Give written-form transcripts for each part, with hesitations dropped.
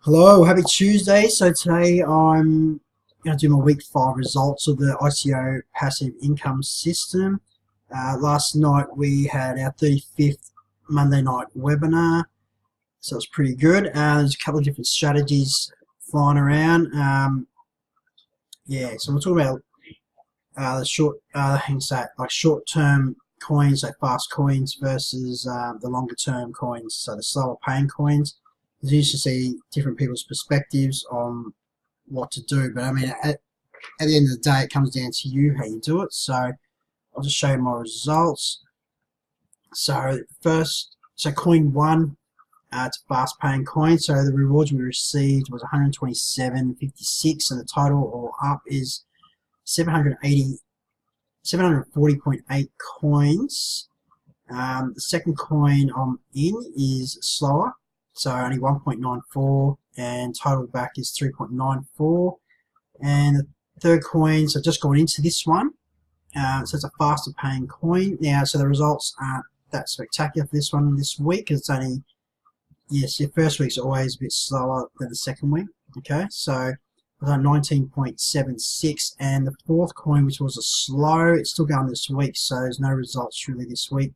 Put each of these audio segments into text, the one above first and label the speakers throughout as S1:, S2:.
S1: Hello, happy Tuesday. So today I'm going to do my week 5 results of the ICO passive income system. Last night we had our 35th Monday night webinar, so it was pretty good. There's a couple of different strategies flying around. So we'll talk about the short-term coins, like fast coins versus the longer-term coins, so the slower paying coins. It's used to see different people's perspectives on what to do, but I mean, at the end of the day, it comes down to you how you do it. So I'll just show you my results. So coin 1, it's a fast paying coin. So the rewards we received was 127.56, and the total all up is 740.8 coins. The second coin I'm in is slower. So only 1.94, and total back is 3.94. And the third coin, so just going into this one, so it's a faster paying coin. Now, so the results aren't that spectacular for this one this week. It's only, yes, your first week's always a bit slower than the second week. Okay, so it's on 19.76, and the fourth coin, which was a slow, it's still going this week, so there's no results really this week.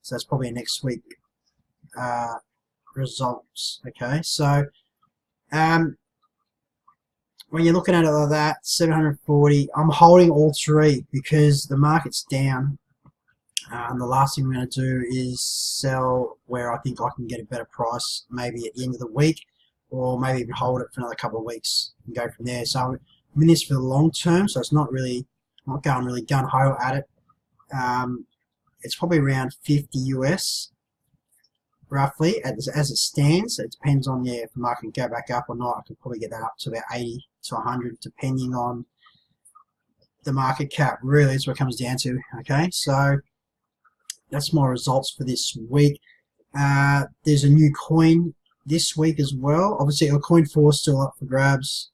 S1: So that's probably a next week results. Okay, so when you're looking at it like that, 740, I'm holding all three because the market's down. The last thing I'm going to do is sell where I think I can get a better price, maybe at the end of the week, or maybe even hold it for another couple of weeks and go from there. So I'm in this for the long term, so it's not going really gun-ho at it. It's probably around 50 US roughly as it stands. It depends on if the market can go back up or not. I could probably get that up to about 80 to 100 depending on the market cap. Really, that's what it comes down to. Okay, so that's my results for this week. There's a new coin this week as well. Obviously, coin 4 is still up for grabs.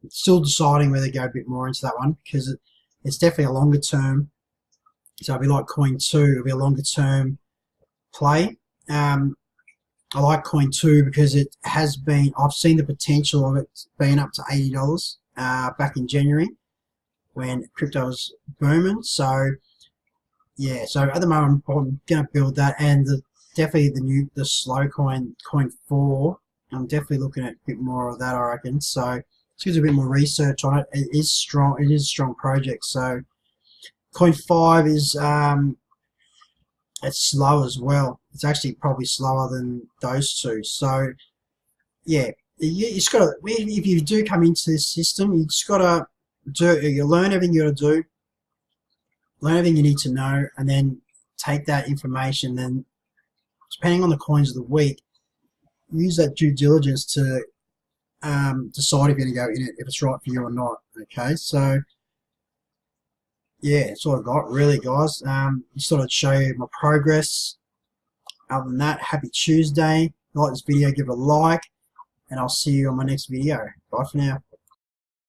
S1: Still deciding whether to go a bit more into that one because it's definitely a longer term. So it'll be like coin 2. It'll be a longer term play. I like coin 2 because it has been, I've seen the potential of it being up to $80 back in January when crypto was booming. So yeah, so at the moment I'm going to build that, and definitely the slow coin 4, I'm definitely looking at a bit more of that, I reckon. So let's do a bit more research on it. It is strong. It is a strong project. So coin 5 is it's slow as well. It's actually probably slower than those two. So yeah, you just got to, if you do come into this system, you just got to learn everything you got to do, learn everything you need to know, and then take that information. Then, depending on the coins of the week, use that due diligence to decide if you're going to go in it, if it's right for you or not. Okay, so yeah, that's all I got really, guys. Just thought I'd show you my progress. Other than that, happy Tuesday. If you like this video, give it a like, and I'll see you on my next video. Bye for now.